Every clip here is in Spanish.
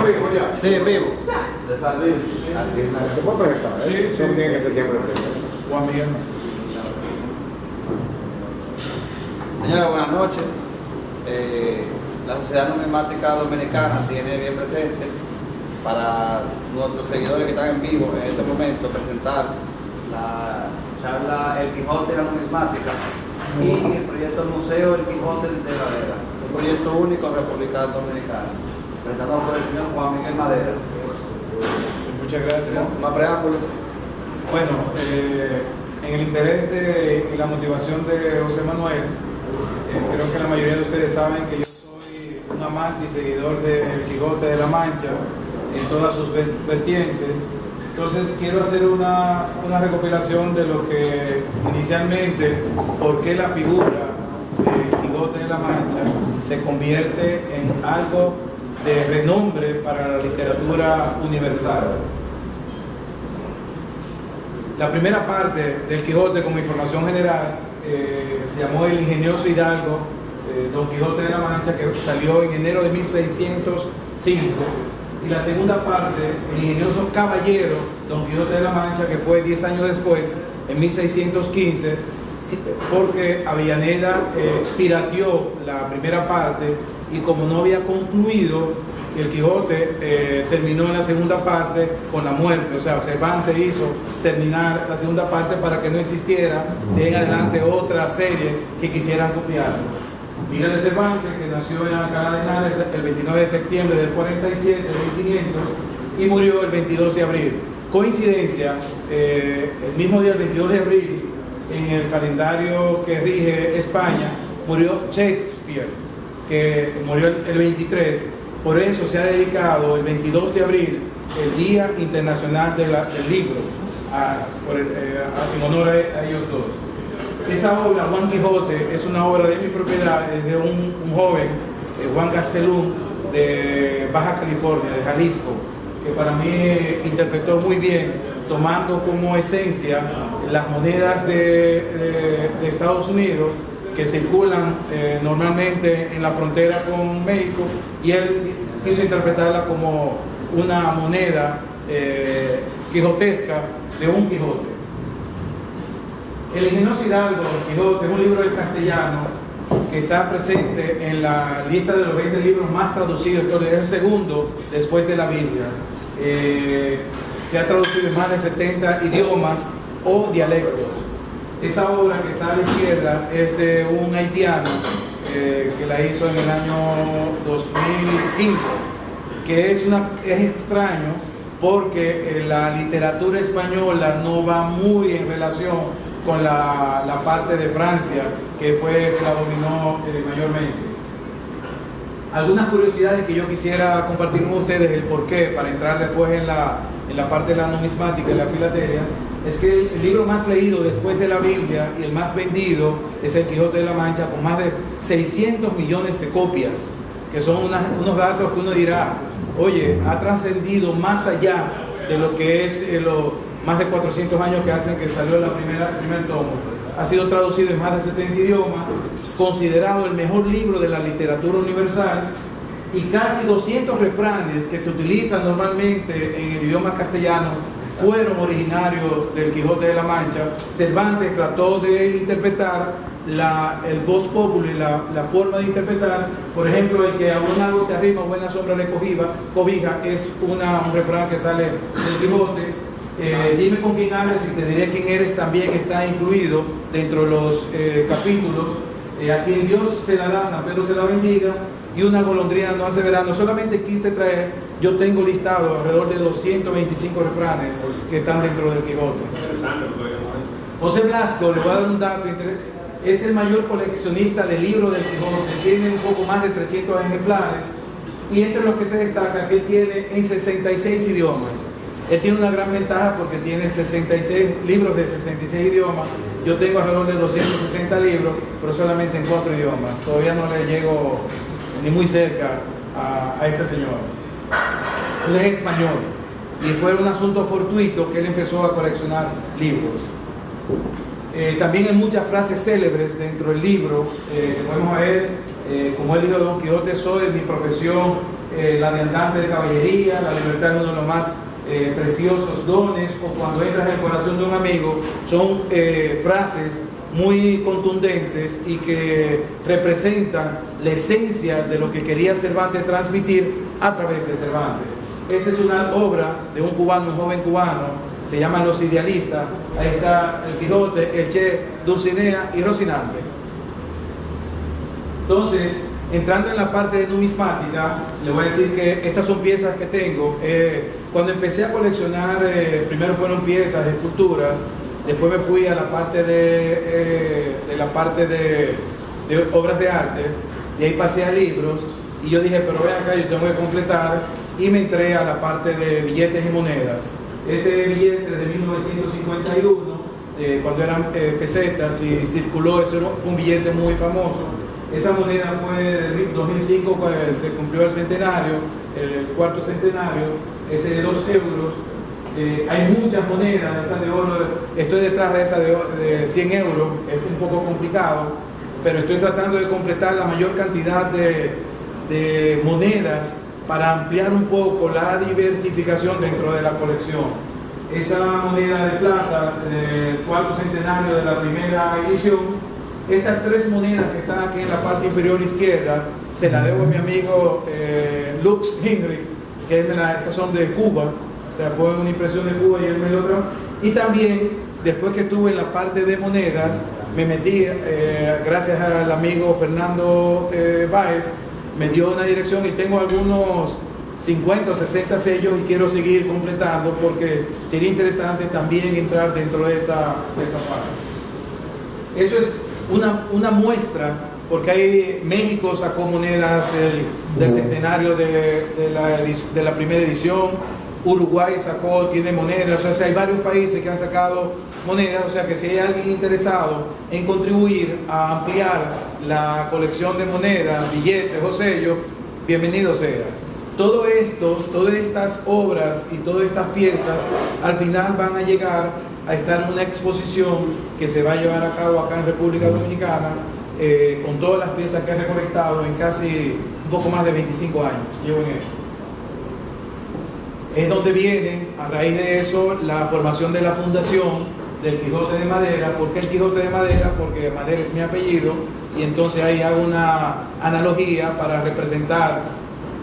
Estamos vivos ya. Sí, vivo. De San Luis. ¿Te puedo presentar? Sí, sí. No tiene que ser siempre presente. Juan Miguel. Señores, buenas noches. La Sociedad Numismática Dominicana tiene bien presente para nuestros seguidores que están en vivo en este momento presentar la charla El Quijote y la Numismática y el proyecto Museo El Quijote de Madera, un proyecto único en República Dominicana, presentado por el señor Juan Miguel Madera. Sí, muchas gracias. Más preámbulos. Bueno, en el interés y la motivación de José Manuel, creo que la mayoría de ustedes saben que yo soy un amante y seguidor del Quijote de la Mancha en todas sus vertientes. Entonces quiero hacer una recopilación de lo que inicialmente, por qué la figura del Quijote de la Mancha se convierte en algo de renombre para la literatura universal. La primera parte del Quijote, como información general, se llamó El ingenioso Hidalgo, Don Quijote de la Mancha, que salió en enero de 1605. Y la segunda parte, El ingenioso Caballero, Don Quijote de la Mancha, que fue 10 años después, en 1615, porque Avellaneda pirateó la primera parte y como no había concluido, el Quijote terminó en la segunda parte con la muerte. O sea, Cervantes hizo terminar la segunda parte para que no existiera de en adelante otra serie que quisieran copiarlo. Miguel de Cervantes, que nació en Alcalá de Henares el 29 de septiembre del 47, de 1500, y murió el 22 de abril. Coincidencia, el mismo día, el 22 de abril, en el calendario que rige España, murió Shakespeare, que murió el 23. Por eso se ha dedicado el 22 de abril el Día Internacional del Libro, en honor a ellos dos. Esa obra, Juan Quijote, es una obra de mi propiedad, es de un joven, Juan Gastelum, de Baja California, de Jalisco, que para mí interpretó muy bien, tomando como esencia las monedas de Estados Unidos que circulan normalmente en la frontera con México, y él quiso interpretarla como una moneda quijotesca de un Quijote. El ingenioso Hidalgo, Don Quijote, es un libro del castellano que está presente en la lista de los 20 libros más traducidos. Es el segundo después de la Biblia. Se ha traducido en más de 70 idiomas o dialectos. Esa obra que está a la izquierda es de un haitiano que la hizo en el año 2015, que es extraño porque la literatura española no va muy en relación con la parte de Francia, que fue que la dominó mayormente. Algunas curiosidades que yo quisiera compartir con ustedes, el porqué, para entrar después en la parte de la numismática y la filatelia, es que el libro más leído después de la Biblia y el más vendido es El Quijote de la Mancha, con más de 600 millones de copias, que son unos datos que uno dirá, oye, ha trascendido más allá de lo que es más de 400 años que hacen que salió el primer tomo. Ha sido traducido en más de 70 idiomas, considerado el mejor libro de la literatura universal, y casi 200 refranes que se utilizan normalmente en el idioma castellano fueron originarios del Quijote de la Mancha. Cervantes trató de interpretar el voz populi, la forma de interpretar. Por ejemplo, el que a buen árbol se arrima, buena sombra le cobija, es un refrán que sale del Quijote. Dime con quién hables y te diré quién eres, también está incluido dentro de los capítulos. A quien Dios se la da, San Pedro se la bendiga, y una golondrina no hace verano. Solamente quise traer, yo tengo listado alrededor de 225 refranes que están dentro del Quijote. José Blasco, le voy a dar un dato, es el mayor coleccionista de libros del Quijote, tiene un poco más de 300 ejemplares, y entre los que se destaca que él tiene en 66 idiomas. Él tiene una gran ventaja porque tiene 66 libros de 66 idiomas. Yo tengo alrededor de 260 libros, pero solamente en 4 idiomas. Todavía no le llego ni muy cerca a este señor. Él es español y fue un asunto fortuito que él empezó a coleccionar libros. También hay muchas frases célebres dentro del libro que podemos ver. como el hijo de Don Quijote soy, mi profesión, la de andante de caballería, la libertad es uno de los más preciosos dones, o cuando entras en el corazón de un amigo, son frases muy contundentes y que representan la esencia de lo que quería Cervantes transmitir a través de Cervantes. Esa es una obra de un cubano, un joven cubano, se llama Los Idealistas. Ahí está el Quijote, el Che, Dulcinea y Rocinante. Entonces, entrando en la parte de numismática, le voy a decir que estas son piezas que tengo. Cuando empecé a coleccionar, primero fueron piezas, esculturas, después me fui a la parte de obras de arte, y ahí pasé a libros, y yo dije, pero ven acá, yo tengo que completar, y me entré a la parte de billetes y monedas. Ese billete de 1951, cuando eran pesetas y circuló, eso fue un billete muy famoso. Esa moneda fue de 2005, cuando se cumplió el centenario, el cuarto centenario, ese de 2 euros. Hay muchas monedas, esa de oro, estoy detrás de esa de 100 euros, es un poco complicado, pero estoy tratando de completar la mayor cantidad de monedas para ampliar un poco la diversificación dentro de la colección. Esa moneda de plata del cuarto centenario de la primera edición, estas 3 monedas que están aquí en la parte inferior izquierda, se las debo a mi amigo Lux Hinrich, que esas son de Cuba, o sea, fue una impresión de Cuba y él me lo trajo. Y también, después que estuve en la parte de monedas, me metí, gracias al amigo Fernando Báez, me dio una dirección y tengo algunos 50 o 60 sellos y quiero seguir completando porque sería interesante también entrar dentro de esa fase. Eso es una muestra, porque México sacó monedas del centenario de la primera edición, Uruguay tiene monedas, o sea, hay varios países que han sacado monedas, o sea que si hay alguien interesado en contribuir a ampliar la colección de monedas, billetes o sellos, bienvenido sea. Todo esto, todas estas obras y todas estas piezas al final van a llegar a estar en una exposición que se va a llevar a cabo acá en República Dominicana, con todas las piezas que he recolectado en casi un poco más de 25 años llevo en esto. Es donde viene, a raíz de eso, la formación de la fundación del Quijote de Madera. ¿Por qué el Quijote de Madera? Porque Madera es mi apellido, y entonces ahí hago una analogía para representar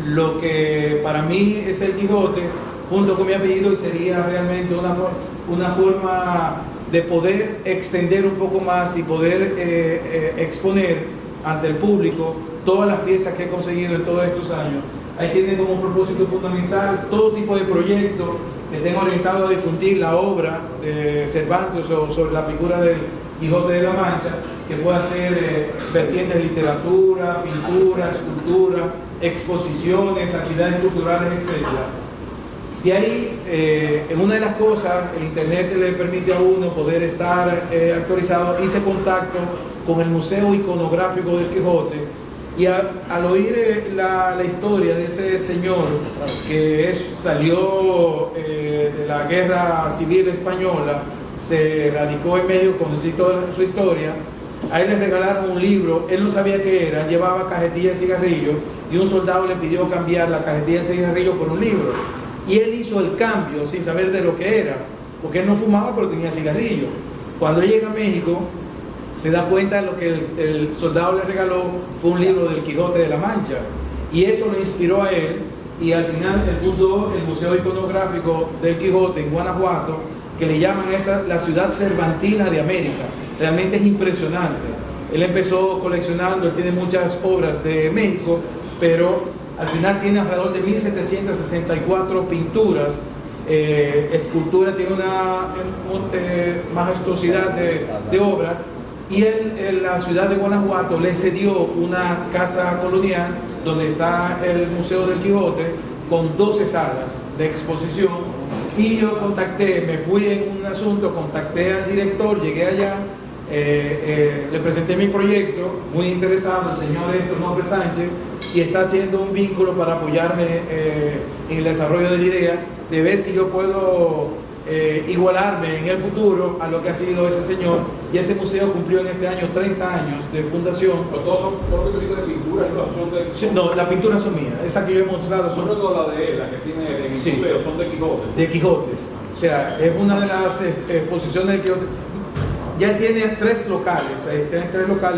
lo que para mí es el Quijote junto con mi apellido, y sería realmente una forma de poder extender un poco más y poder exponer ante el público todas las piezas que he conseguido en todos estos años. Ahí tiene como propósito fundamental todo tipo de proyectos que tengo orientado a difundir la obra de Cervantes o sobre la figura del Quijote de la Mancha, que pueda ser vertientes de literatura, pintura, escultura, exposiciones, actividades culturales, etc. Y ahí, en una de las cosas, el internet le permite a uno poder estar actualizado. Hice contacto con el Museo Iconográfico del Quijote, y al oír la historia de ese señor que salió de la Guerra Civil Española, se radicó en México, conocí toda su historia. A él le regalaron un libro, él no sabía qué era, llevaba cajetilla de cigarrillo, y un soldado le pidió cambiar la cajetilla de cigarrillo por un libro, y él hizo el cambio sin saber de lo que era, porque él no fumaba pero tenía cigarrillo. Cuando él llega a México, se da cuenta de lo que el soldado le regaló fue un libro del Quijote de la Mancha, y eso lo inspiró a él, y al final él fundó el Museo Iconográfico del Quijote en Guanajuato, que le llaman la ciudad cervantina de América. Realmente es impresionante. Él empezó coleccionando, él tiene muchas obras de México, pero al final tiene alrededor de 1764 pinturas, escultura, tiene una majestuosidad de obras. Y él, en la ciudad de Guanajuato, le cedió una casa colonial donde está el Museo del Quijote, con 12 salas de exposición. Y yo me fui en un asunto, contacté al director, llegué allá, le presenté mi proyecto, muy interesado, el señor Héctor Nofre Sánchez, y está haciendo un vínculo para apoyarme en el desarrollo de la idea, de ver si yo puedo igualarme en el futuro a lo que ha sido ese señor, y ese museo cumplió en este año 30 años de fundación. Pero todos son de pintura, son de... Sí, no, las pinturas son mías, esa que yo he mostrado son la de él, la que tiene en el Sí. museo, son de Quijote. de Quijotes. O sea, es una de las exposiciones de Quijote. Ya él tiene 3 locales,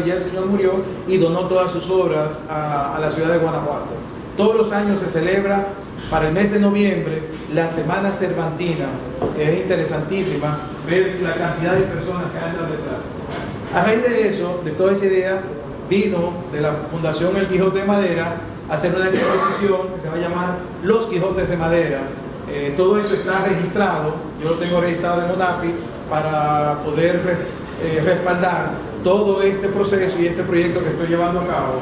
ya el señor murió y donó todas sus obras a la ciudad de Guanajuato. Todos los años se celebra para el mes de noviembre la Semana Cervantina, que es interesantísima ver la cantidad de personas que andan detrás. A raíz de eso, de toda esa idea, vino de la Fundación El Quijote de Madera a hacer una exposición que se va a llamar Los Quijotes de Madera. Todo eso está registrado, yo lo tengo registrado en UNAPI para poder respaldar todo este proceso y este proyecto que estoy llevando a cabo.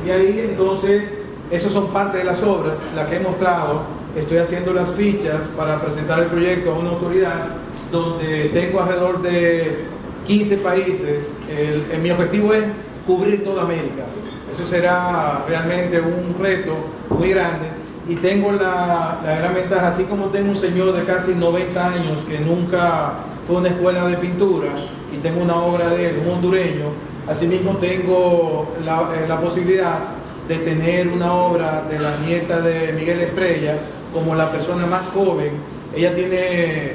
Y ahí entonces, esos son parte de las obras, las que he mostrado. Estoy haciendo las fichas para presentar el proyecto a una autoridad donde tengo alrededor de 15 países. Mi objetivo es cubrir toda América. Eso será realmente un reto muy grande. Y tengo la gran ventaja, así como tengo un señor de casi 90 años que nunca fue a una escuela de pintura, y tengo una obra de él, un hondureño, asimismo tengo la posibilidad de tener una obra de la nieta de Miguel Estrella como la persona más joven. Ella tiene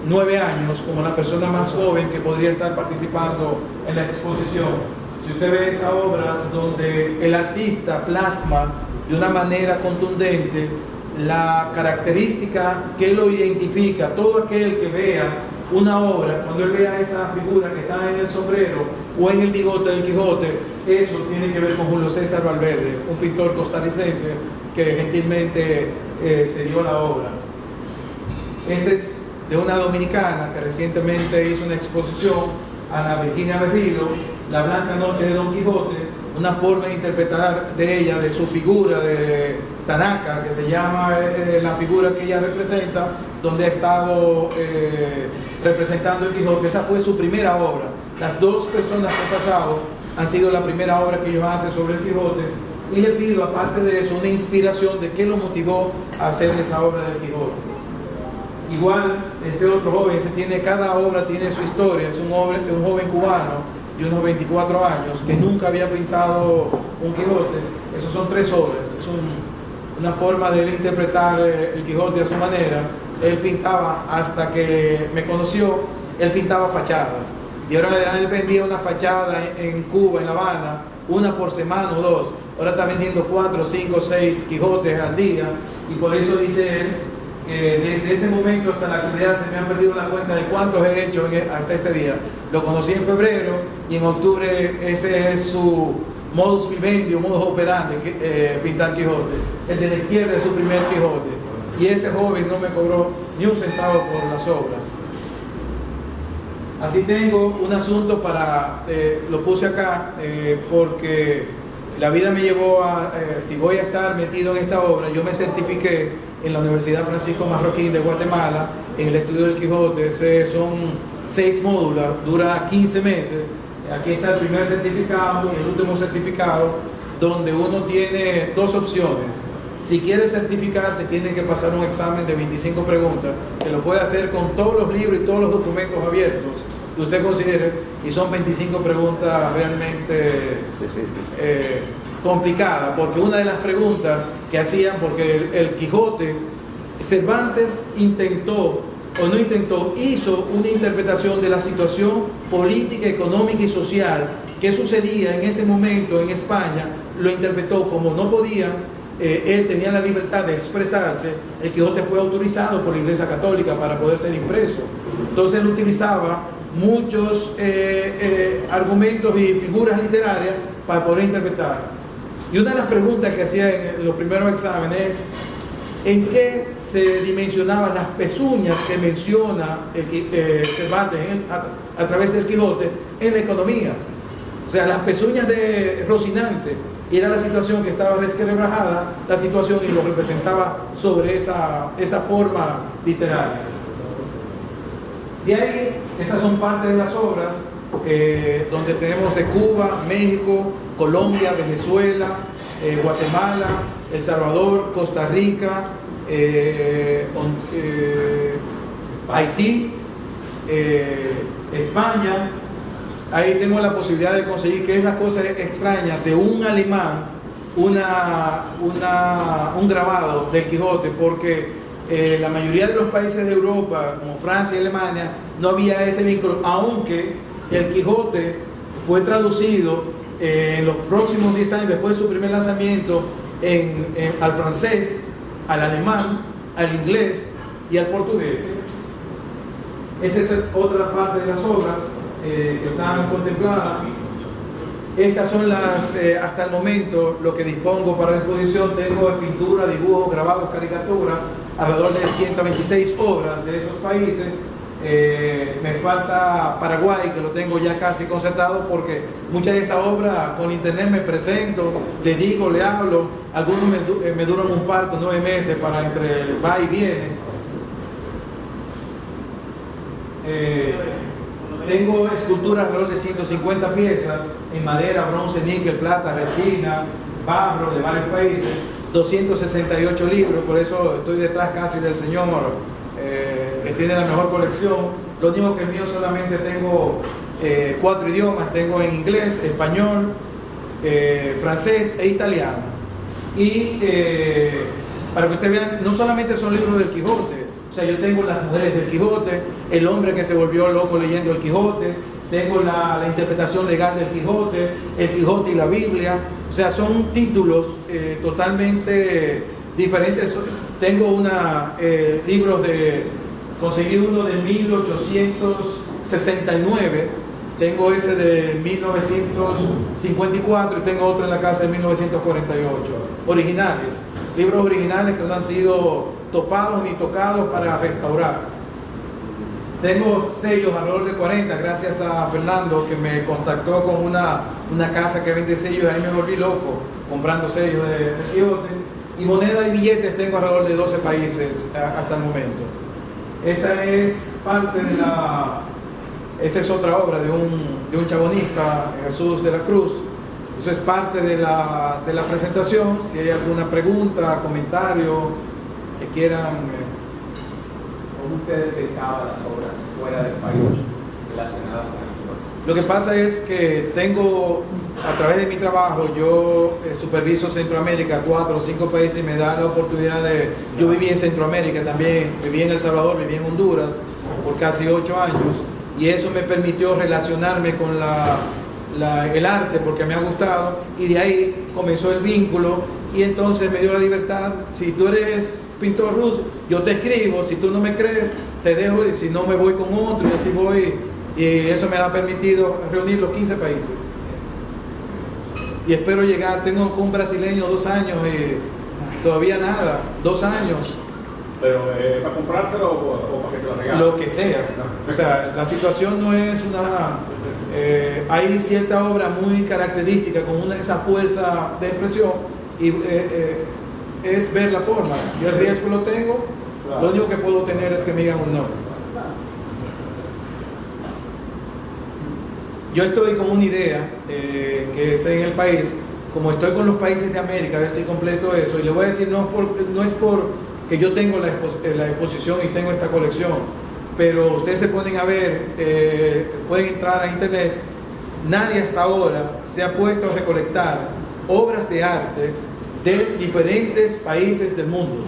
9 años, como la persona más joven que podría estar participando en la exposición. Si usted ve esa obra donde el artista plasma de una manera contundente la característica que lo identifica, todo aquel que vea una obra, cuando él vea esa figura que está en el sombrero o en el bigote del Quijote, eso tiene que ver con Julio César Valverde, un pintor costarricense que gentilmente se dio la obra. Este es de una dominicana que recientemente hizo una exposición, Ana Virginia Berrido, La Blanca Noche de Don Quijote, una forma de interpretar de ella, de su figura de Tanaka, que se llama la figura que ella representa, donde ha estado representando el Quijote. Esa fue su primera obra. Las 2 personas que han pasado han sido la primera obra que ellos hacen sobre el Quijote, y le pido, aparte de eso, una inspiración de qué lo motivó a hacer esa obra del Quijote. Igual, este otro joven, cada obra tiene su historia. Es un joven cubano de unos 24 años que nunca había pintado un Quijote. Esas son 3 obras. Es una forma de él interpretar el Quijote a su manera. Él pintaba, hasta que me conoció, él pintaba fachadas. Y ahora en adelante él vendía una fachada en Cuba, en La Habana, una por semana o 2. Ahora está vendiendo 4, 5, 6 Quijotes al día. Y por eso dice él que desde ese momento hasta la actualidad se me han perdido la cuenta de cuántos he hecho hasta este día. Lo conocí en febrero y en octubre ese es su modus vivendi, modus operandi, pintar Quijote. El de la izquierda es su primer Quijote. Y ese joven no me cobró ni un centavo por las obras. Así tengo un asunto lo puse acá porque la vida me llevó si voy a estar metido en esta obra, yo me certifiqué en la Universidad Francisco Marroquín de Guatemala, en el estudio del Quijote. Son 6 módulos, dura 15 meses. Aquí está el primer certificado y el último certificado, donde uno tiene 2 opciones. Si quiere certificarse, tiene que pasar un examen de 25 preguntas, que lo puede hacer con todos los libros y todos los documentos abiertos que usted considere, y son 25 preguntas realmente complicadas, porque una de las preguntas que hacían, porque el Quijote, Cervantes hizo una interpretación de la situación política, económica y social que sucedía en ese momento en España. Lo interpretó como no podían, él tenía la libertad de expresarse. El Quijote fue autorizado por la Iglesia Católica para poder ser impreso. Entonces él utilizaba muchos argumentos y figuras literarias para poder interpretar. Y una de las preguntas que hacía en los primeros exámenes es: ¿en qué se dimensionaban las pezuñas que menciona Cervantes a través del Quijote en la economía? O sea, las pezuñas de Rocinante, y era la situación que estaba resquebrajada, la situación, y lo representaba sobre esa forma literaria. De ahí, esas son parte de las obras donde tenemos de Cuba, México, Colombia, Venezuela, Guatemala, El Salvador, Costa Rica, Haití, España. Ahí tengo la posibilidad de conseguir, que es la cosa extraña, de un alemán, un grabado del Quijote, porque la mayoría de los países de Europa, como Francia y Alemania, no había ese vínculo, aunque el Quijote fue traducido en los próximos 10 años después de su primer lanzamiento al francés, al alemán, al inglés y al portugués. Esta es otra parte de las obras que están contempladas. Estas son las, hasta el momento, lo que dispongo para la exposición. Tengo pintura, dibujos, grabados, caricatura, alrededor de 126 obras de esos países. Me falta Paraguay, que lo tengo ya casi concertado, porque muchas de esas obras con internet me presento, le digo, le hablo. Algunos me duran un parto, 9 meses para entre el va y viene. Tengo esculturas alrededor de 150 piezas en madera, bronce, níquel, plata, resina, barro de varios países, 268 libros, por eso estoy detrás casi del señor que tiene la mejor colección. Lo único que mío solamente tengo 4 idiomas, tengo en inglés, español, francés e italiano. Y para que ustedes vean, no solamente son libros del Quijote. O sea, yo tengo Las mujeres del Quijote, El hombre que se volvió loco leyendo el Quijote, tengo la interpretación legal del Quijote, El Quijote y la Biblia. O sea, son títulos totalmente diferentes. Tengo libros conseguí uno de 1869, tengo ese de 1954 y tengo otro en la casa de 1948. Originales, libros originales que no han sido topados ni tocados para restaurar. Tengo sellos alrededor de 40, gracias a Fernando, que me contactó con una casa que vende sellos, y ahí me volví loco comprando sellos de Quijote. Y moneda y billetes tengo alrededor de 12 países hasta el momento. Esa es parte de esa es otra obra de un chabonista, Jesús de la Cruz. Eso es parte de la presentación. Si hay alguna pregunta, comentario que quieran. ¿Cómo usted detectaba las obras fuera del país relacionadas con el Quijote? Lo que pasa es que tengo, a través de mi trabajo, yo superviso Centroamérica, 4 o 5 países, y me da la oportunidad yo viví en Centroamérica también, viví en El Salvador, viví en Honduras por casi 8 años, y eso me permitió relacionarme con el arte, porque me ha gustado, y de ahí comenzó el vínculo, y entonces me dio la libertad. Si tú eres pintor ruso, yo te escribo, si tú no me crees, te dejo, y si no, me voy con otro, y así voy, y eso me ha permitido reunir los 15 países. Y espero llegar, tengo con un brasileño 2 años y todavía nada, 2 años. Pero ¿para comprárselo o para que te lo regalen? Lo que sea. O sea, la situación no es hay cierta obra muy característica con esa fuerza de expresión, y es ver la forma. Yo el riesgo lo tengo, lo único que puedo tener es que me digan un no. Yo estoy con una idea que es en el país, como estoy con los países de América, a ver si completo eso, y le voy a decir, no es por que yo tengo la exposición y tengo esta colección, pero ustedes se ponen a ver, pueden entrar a internet, nadie hasta ahora se ha puesto a recolectar obras de arte de diferentes países del mundo.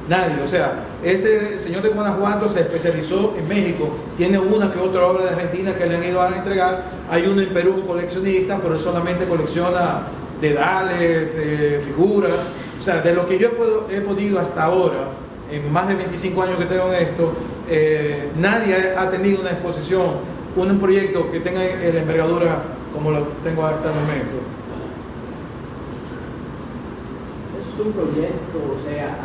Nadie. O sea, ese señor de Guanajuato se especializó en México, tiene una que otra obra de Argentina que le han ido a entregar, hay uno en Perú, un coleccionista, pero él solamente colecciona dedales, figuras. O sea, de lo que yo he podido hasta ahora, en más de 25 años que tengo en esto, nadie ha tenido una exposición, un proyecto que tenga la envergadura como lo tengo hasta el momento. Es un proyecto, o sea,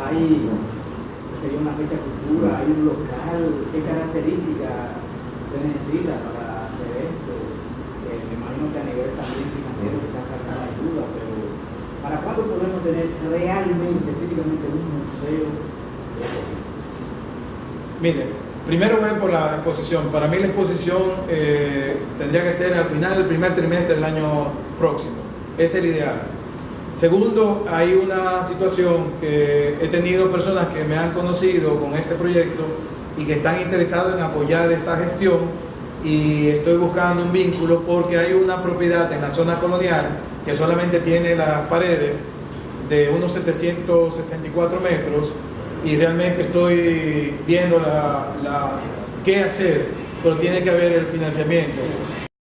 sería una fecha futura, hay un local, ¿qué características usted necesita para hacer esto? Me imagino que a nivel también financiero quizás falta ayuda, pero ¿para cuándo podemos tener realmente, físicamente, un museo de esto? Mire, primero voy por la exposición. Para mí la exposición tendría que ser al final del primer trimestre del año próximo. Ese es el ideal. Segundo, hay una situación que he tenido personas que me han conocido con este proyecto y que están interesados en apoyar esta gestión, y estoy buscando un vínculo porque hay una propiedad en la zona colonial que solamente tiene las paredes de unos 764 metros, y realmente estoy viendo qué hacer, pero tiene que haber el financiamiento.